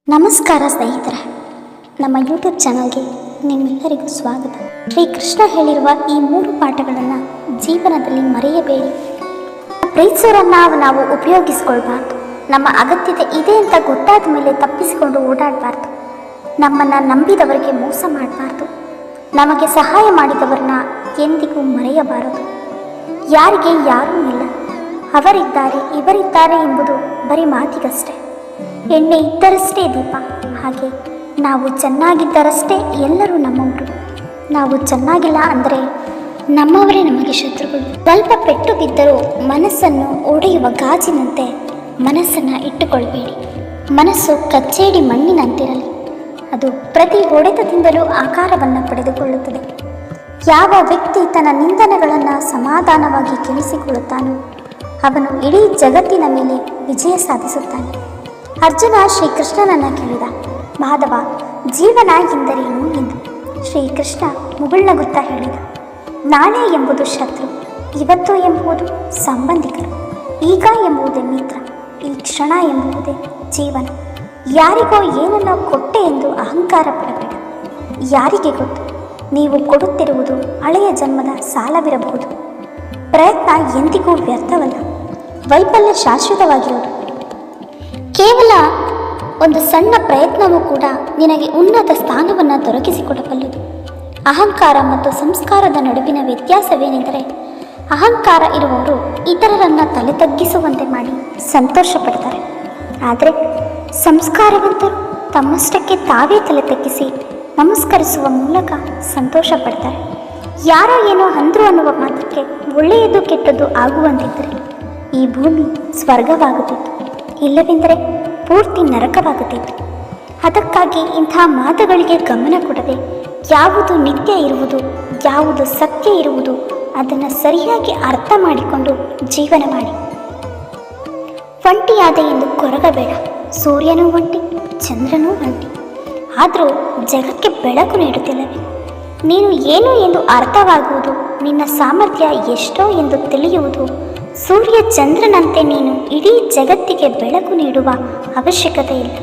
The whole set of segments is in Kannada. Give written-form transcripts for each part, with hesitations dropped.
ನಮಸ್ಕಾರ ಸ್ನೇಹಿತರೆ, ನಮ್ಮ ಯೂಟ್ಯೂಬ್ ಚಾನಲ್ಗೆ ನಿಮ್ಮೆಲ್ಲರಿಗೂ ಸ್ವಾಗತ. ಶ್ರೀಕೃಷ್ಣ ಹೇಳಿರುವ ಈ 3 ಪಾಠಗಳನ್ನು ಜೀವನದಲ್ಲಿ ಮರೆಯಬೇಡಿ. ಪ್ರೀತಿಸೋರನ್ನು ನಾವು ಉಪಯೋಗಿಸ್ಕೊಳ್ಬಾರ್ದು. ನಮ್ಮ ಅಗತ್ಯತೆ ಇದೆ ಅಂತ ಗೊತ್ತಾದ ಮೇಲೆ ತಪ್ಪಿಸಿಕೊಂಡು ಓಡಾಡಬಾರ್ದು. ನಮ್ಮನ್ನು ನಂಬಿದವರಿಗೆ ಮೋಸ ಮಾಡಬಾರ್ದು. ನಮಗೆ ಸಹಾಯ ಮಾಡಿದವರನ್ನ ಎಂದಿಗೂ ಮರೆಯಬಾರದು. ಯಾರಿಗೆ ಯಾರೂ ಇಲ್ಲ, ಅವರಿದ್ದಾರೆ ಇವರಿದ್ದಾರೆ ಎಂಬುದು ಬರೀ ಮಾತಿಗಷ್ಟೇ. ಎಣ್ಣೆ ಇದ್ದರಷ್ಟೇ ದೀಪ, ಹಾಗೆ ನಾವು ಚೆನ್ನಾಗಿದ್ದರಷ್ಟೇ ಎಲ್ಲರೂ ನಮ್ಮವರು. ನಾವು ಚೆನ್ನಾಗಿಲ್ಲ ಅಂದರೆ ನಮ್ಮವರೇ ನಮಗೆ ಶತ್ರುಗಳು. ಸ್ವಲ್ಪ ಪೆಟ್ಟು ಬಿದ್ದರೂ ಮನಸ್ಸನ್ನು ಒಡೆಯುವ ಗಾಜಿನಂತೆ ಮನಸ್ಸನ್ನು ಇಟ್ಟುಕೊಳ್ಬೇಡಿ. ಮನಸ್ಸು ಕಚ್ಚೇಡಿ ಮಣ್ಣಿನಂತಿರಲಿ, ಅದು ಪ್ರತಿ ಹೊಡೆತದಿಂದಲೂ ಆಕಾರವನ್ನು ಪಡೆದುಕೊಳ್ಳುತ್ತದೆ. ಯಾವ ವ್ಯಕ್ತಿ ತನ್ನ ನಿಂದನೆಗಳನ್ನು ಸಮಾಧಾನವಾಗಿ ಕೇಳಿಸಿಕೊಳ್ಳುತ್ತಾನೋ ಅವನು ಇಡೀ ಜಗತ್ತಿನ ಮೇಲೆ ವಿಜಯ ಸಾಧಿಸುತ್ತಾನೆ. ಅರ್ಜುನ ಶ್ರೀಕೃಷ್ಣನನ್ನು ಕೇಳಿದ, ಮಾಧವ, ಜೀವನ ಎಂದರೇನು ಎಂದು. ಶ್ರೀಕೃಷ್ಣ ಮುಗುಳ್ನಗುತ್ತಾ ಹೇಳಿದ, ನಾಳೆ ಎಂಬುದು ಶತ್ರು, ಇವತ್ತು ಎಂಬುದು ಸಂಬಂಧಿಕರು, ಈಗ ಎಂಬುದೇ ಮಿತ್ರ, ಈ ಕ್ಷಣ ಎಂಬುದೇ ಜೀವನ. ಯಾರಿಗೋ ಏನನ್ನೋ ಕೊಟ್ಟೆ ಎಂದು ಅಹಂಕಾರ ಪಡಬೇಡ. ಯಾರಿಗೆ ಗೊತ್ತು, ನೀವು ಕೊಡುತ್ತಿರುವುದು ಹಳೆಯ ಜನ್ಮದ ಸಾಲವಿರಬಹುದು. ಪ್ರಯತ್ನ ಎಂದಿಗೂ ವ್ಯರ್ಥವಲ್ಲ. ವೈಫಲ್ಯ ಶಾಶ್ವತವಾಗಿರುವುದು. ಕೇವಲ ಒಂದು ಸಣ್ಣ ಪ್ರಯತ್ನವೂ ಕೂಡ ನಿನಗೆ ಉನ್ನತ ಸ್ಥಾನವನ್ನು ದೊರಕಿಸಿಕೊಡಬಲ್ಲದು. ಅಹಂಕಾರ ಮತ್ತು ಸಂಸ್ಕಾರದ ನಡುವಿನ ವ್ಯತ್ಯಾಸವೇನೆಂದರೆ, ಅಹಂಕಾರ ಇರುವವರು ಇತರರನ್ನು ತಲೆ ತಗ್ಗಿಸುವಂತೆ ಮಾಡಿ ಸಂತೋಷ ಪಡ್ತಾರೆ. ಆದರೆ ಸಂಸ್ಕಾರವಂತರು ತಮ್ಮಷ್ಟಕ್ಕೆ ತಾವೇ ತಲೆ ತಗ್ಗಿಸಿ ನಮಸ್ಕರಿಸುವ ಮೂಲಕ ಸಂತೋಷ ಪಡ್ತಾರೆ. ಯಾರೋ ಏನೋ ಅಂದ್ರು ಅನ್ನುವ ಮಾತ್ರಕ್ಕೆ ಒಳ್ಳೆಯದು ಕೆಟ್ಟದ್ದು ಆಗುವಂತಿದ್ದರೆ ಈ ಭೂಮಿ ಸ್ವರ್ಗವಾಗುತ್ತಿತ್ತು, ಇಲ್ಲವೆಂದರೆ ಪೂರ್ತಿ ನರಕವಾಗುತ್ತಿತ್ತು. ಅದಕ್ಕಾಗಿ ಇಂಥ ಮಾತುಗಳಿಗೆ ಗಮನ ಕೊಡದೆ ಯಾವುದು ನಿತ್ಯ ಇರುವುದು, ಯಾವುದು ಸತ್ಯ ಇರುವುದು ಅದನ್ನು ಸರಿಯಾಗಿ ಅರ್ಥ ಮಾಡಿಕೊಂಡು ಜೀವನ ಮಾಡಿ. ಒಂಟಿಯಾದ ಎಂದು ಕೊರಗಬೇಡ. ಸೂರ್ಯನೂ ಒಂಟಿ, ಚಂದ್ರನೂ ಒಂಟಿ, ಆದರೂ ಜಗಕ್ಕೆ ಬೆಳಕು ನೀಡುತ್ತಿಲ್ಲವೇ? ನೀನು ಏನು ಎಂದು ಅರ್ಥವಾಗುವುದು, ನಿನ್ನ ಸಾಮರ್ಥ್ಯ ಎಷ್ಟೋ ಎಂದು ತಿಳಿಯುವುದು. ಸೂರ್ಯ ಚಂದ್ರನಂತೆ ನೀನು ಇಡೀ ಜಗತ್ತಿಗೆ ಬೆಳಕು ನೀಡುವ ಅವಶ್ಯಕತೆ ಇಲ್ಲ.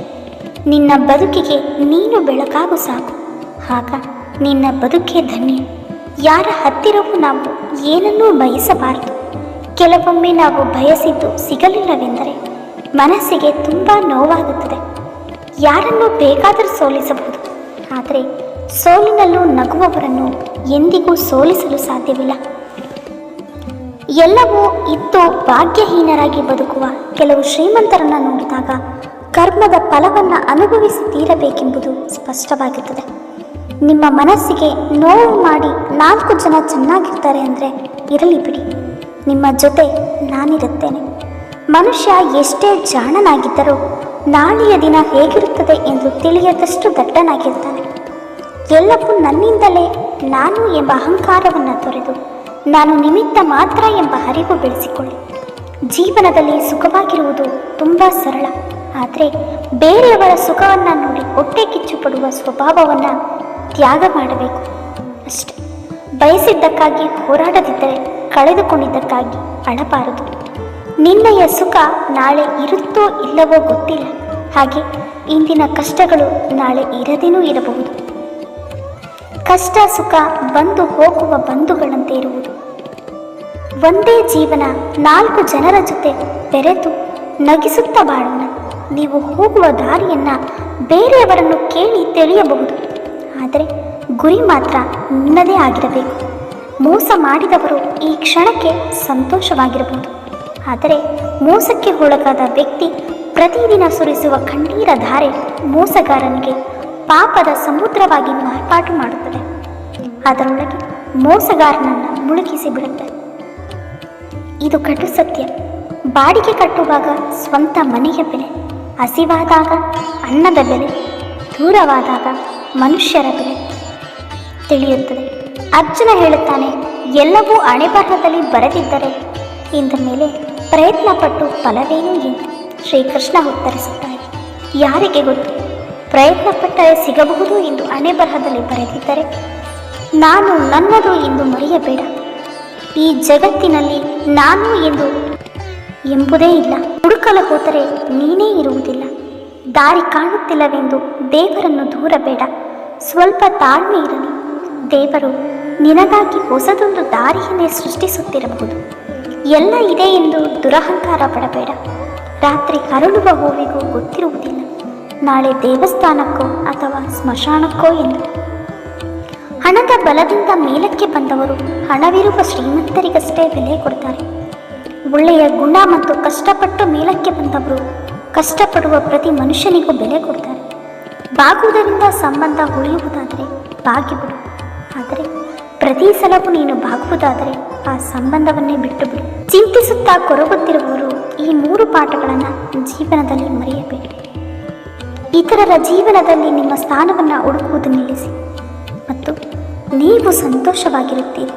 ನಿನ್ನ ಬದುಕಿಗೆ ನೀನು ಬೆಳಕಾಗು ಸಾಕು, ಆಗ ನಿನ್ನ ಬದುಕೇ ಧನ್ಯ. ಯಾರ ಹತ್ತಿರವೂ ನಾವು ಏನನ್ನೂ ಬಯಸಬಾರದು. ಕೆಲವೊಮ್ಮೆ ನಾವು ಬಯಸಿದ್ದು ಸಿಗಲಿಲ್ಲವೆಂದರೆ ಮನಸ್ಸಿಗೆ ತುಂಬ ನೋವಾಗುತ್ತದೆ. ಯಾರನ್ನು ಬೇಕಾದರೂ ಸೋಲಿಸಬಹುದು, ಆದರೆ ಸೋಲಿನಲ್ಲೂ ನಗುವವರನ್ನು ಎಂದಿಗೂ ಸೋಲಿಸಲು ಸಾಧ್ಯವಿಲ್ಲ. ಎಲ್ಲವೂ ಇದ್ದು ಭಾಗ್ಯಹೀನರಾಗಿ ಬದುಕುವ ಕೆಲವು ಶ್ರೀಮಂತರನ್ನು ನೋಡಿದಾಗ ಕರ್ಮದ ಫಲವನ್ನು ಅನುಭವಿಸಿ ತೀರಬೇಕೆಂಬುದು ಸ್ಪಷ್ಟವಾಗುತ್ತದೆ. ನಿಮ್ಮ ಮನಸ್ಸಿಗೆ ನೋವು ಮಾಡಿ 4 ಜನ ಚೆನ್ನಾಗಿರ್ತಾರೆ ಅಂದರೆ ಇರಲಿ ಬಿಡಿ, ನಿಮ್ಮ ಜೊತೆ ನಾನಿರುತ್ತೇನೆ. ಮನುಷ್ಯ ಎಷ್ಟೇ ಜಾಣನಾಗಿದ್ದರೂ ನಾಳೆಯ ದಿನ ಹೇಗಿರುತ್ತದೆ ಎಂದು ತಿಳಿಯದಷ್ಟು ದಟ್ಟನಾಗಿರ್ತಾನೆ. ಎಲ್ಲವೂ ನನ್ನಿಂದಲೇ, ನಾನು ಎಂಬ ಅಹಂಕಾರವನ್ನು ತೊರೆದು ನಾನು ನಿಮಿತ್ತ ಮಾತ್ರ ಎಂಬ ಅರಿವು ಬೆಳೆಸಿಕೊಳ್ಳಿ. ಜೀವನದಲ್ಲಿ ಸುಖವಾಗಿರುವುದು ತುಂಬ ಸರಳ, ಆದರೆ ಬೇರೆಯವರ ಸುಖವನ್ನು ನೋಡಿ ಹೊಟ್ಟೆ ಕಿಚ್ಚು ಪಡುವ ಸ್ವಭಾವವನ್ನು ತ್ಯಾಗ ಮಾಡಬೇಕು ಅಷ್ಟೆ. ಬಯಸಿದ್ದಕ್ಕಾಗಿ ಹೋರಾಡದಿದ್ದರೆ ಕಳೆದುಕೊಂಡಿದ್ದಕ್ಕಾಗಿ ಅಳಬಾರದು. ನಿನ್ನೆಯ ಸುಖ ನಾಳೆ ಇರುತ್ತೋ ಇಲ್ಲವೋ ಗೊತ್ತಿಲ್ಲ, ಹಾಗೆ ಇಂದಿನ ಕಷ್ಟಗಳು ನಾಳೆ ಇರದೇನೂ ಇರಬಹುದು. ಕಷ್ಟ ಸುಖ ಬಂದು ಹೋಗುವ ಬಂಧುಗಳಂತೆ ಇರುವುದು. ಒಂದೇ ಜೀವನ, 4 ಜನರ ಜೊತೆ ಬೆರೆತು ನಗಿಸುತ್ತಾ ಬಾಳೋಣ. ನೀವು ಹೋಗುವ ದಾರಿಯನ್ನು ಬೇರೆಯವರನ್ನು ಕೇಳಿ ತಿಳಿಯಬಹುದು, ಆದರೆ ಗುರಿ ಮಾತ್ರ ನಿನ್ನದೇ ಆಗಿರಬೇಕು. ಮೋಸ ಮಾಡಿದವರು ಈ ಕ್ಷಣಕ್ಕೆ ಸಂತೋಷವಾಗಿರಬಹುದು, ಆದರೆ ಮೋಸಕ್ಕೆ ಒಳಗಾದ ವ್ಯಕ್ತಿ ಪ್ರತಿದಿನ ಸುರಿಸುವ ಕಣ್ಣೀರ ಧಾರೆ ಮೋಸಗಾರನಿಗೆ ಪಾಪದ ಸಮುದ್ರವಾಗಿ ಮಾರ್ಪಾಟು ಮಾಡುತ್ತದೆ. ಅದರೊಳಗೆ ಮೋಸಗಾರನನ್ನು ಮುಳುಗಿಸಿ ಬಿಡುತ್ತದೆ. ಇದು ಕಟು ಸತ್ಯ. ಬಾಡಿಗೆ ಕಟ್ಟುವಾಗ ಸ್ವಂತ ಮನೆಯ ಬೆಲೆ, ಹಸಿವಾದಾಗ ಅನ್ನದ ಬೆಲೆ, ದೂರವಾದಾಗ ಮನುಷ್ಯರ ಬೆಲೆ ತಿಳಿಯುತ್ತದೆ. ಅರ್ಜುನ ಹೇಳುತ್ತಾನೆ, ಎಲ್ಲವೂ ಹಣೆಬರಹದಲ್ಲಿ ಬರೆದಿದ್ದರೆ ಇಂದ ಮೇಲೆ ಪ್ರಯತ್ನಪಟ್ಟು ಫಲವೇನು ಎಂದು. ಶ್ರೀಕೃಷ್ಣ ಉತ್ತರಿಸುತ್ತಾನೆ, ಯಾರಿಗೆ ಗೊತ್ತು, ಪ್ರಯತ್ನಪಟ್ಟರೆ ಸಿಗಬಹುದು ಎಂದು ಹಣೆಬರಹದಲ್ಲಿ ಬರೆದಿದ್ದರೆ ನಾನು ನನ್ನದು ಎಂದು ಮರೆಯಬೇಡ. ಈ ಜಗತ್ತಿನಲ್ಲಿ ನಾನು ಎಂಬುದೇ ಇಲ್ಲ. ಹುಡುಕಲು ಹೋದರೆ ನೀನೇ ಇರುವುದಿಲ್ಲ. ದಾರಿ ಕಾಣುತ್ತಿಲ್ಲವೆಂದು ದೇವರನ್ನು ದೂರಬೇಡ. ಸ್ವಲ್ಪ ತಾಳ್ಮೆ ಇರಲಿ. ದೇವರು ನಿನಗಾಗಿ ಹೊಸದೊಂದು ದಾರಿಯನ್ನೇ ಸೃಷ್ಟಿಸುತ್ತಿರಬಹುದು. ಎಲ್ಲ ಇದೆ ಎಂದು ದುರಹಂಕಾರ ಪಡಬೇಡ. ರಾತ್ರಿ ಅರಳುವ ಹೂವಿಗೂ ಗೊತ್ತಿರುವುದಿಲ್ಲ ನಾಳೆ ದೇವಸ್ಥಾನಕ್ಕೋ ಅಥವಾ ಸ್ಮಶಾನಕ್ಕೋ ಎಂದು. ಹಣದ ಬಲದಿಂದ ಮೇಲಕ್ಕೆ ಬಂದವರು ಹಣವಿರುವ ಶ್ರೀಮಂತರಿಗಷ್ಟೇ ಬೆಲೆ ಕೊಡ್ತಾರೆ. ಒಳ್ಳೆಯ ಗುಣ ಮತ್ತು ಕಷ್ಟಪಟ್ಟು ಮೇಲಕ್ಕೆ ಬಂದವರು ಕಷ್ಟಪಡುವ ಪ್ರತಿ ಮನುಷ್ಯನಿಗೂ ಬೆಲೆ ಕೊಡ್ತಾರೆ. ಬಾಗುವುದರಿಂದ ಸಂಬಂಧ ಉಳಿಯುವುದಾದರೆ ಬಾಗಿಬಿಡು. ಆದರೆ ಪ್ರತಿ ಸಲವೂ ನೀನು ಬಾಗುವುದಾದರೆ ಆ ಸಂಬಂಧವನ್ನೇ ಬಿಟ್ಟು ಬಿಡು. ಚಿಂತಿಸುತ್ತಾ ಕೊರಗುತ್ತಿರುವವರು ಈ 3 ಪಾಠಗಳನ್ನು ಜೀವನದಲ್ಲಿ ಮರೆಯಬೇಡಿ. ಇತರರ ಜೀವನದಲ್ಲಿ ನಿಮ್ಮ ಸ್ಥಾನವನ್ನು ಹುಡುಕುವುದು ನಿಲ್ಲಿಸಿ ಮತ್ತು ನೀವು ಸಂತೋಷವಾಗಿರುತ್ತೀರಿ.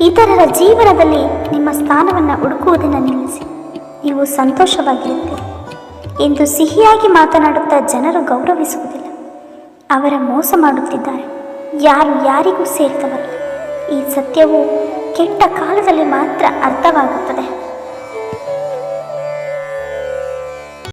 ಇತರರ ಜೀವನದಲ್ಲಿ ನಿಮ್ಮ ಸ್ಥಾನವನ್ನು ಹುಡುಕುವುದನ್ನು ನಿಲ್ಲಿಸಿ ನೀವು ಸಂತೋಷವಾಗಿರುತ್ತೀರಿ ಎಂದು ಸಿಹಿಯಾಗಿ ಮಾತನಾಡುತ್ತಾ ಜನರು ಗೌರವಿಸುವುದಿಲ್ಲ. ಅವರ ಮೋಸ ಮಾಡುತ್ತಿದ್ದಾರೆ. ಯಾರು ಯಾರಿಗೂ ಸೇರಿದವರಲ್ಲ. ಈ ಸತ್ಯವು ಕೆಟ್ಟ ಕಾಲದಲ್ಲಿ ಮಾತ್ರ ಅರ್ಥವಾಗುತ್ತದೆ.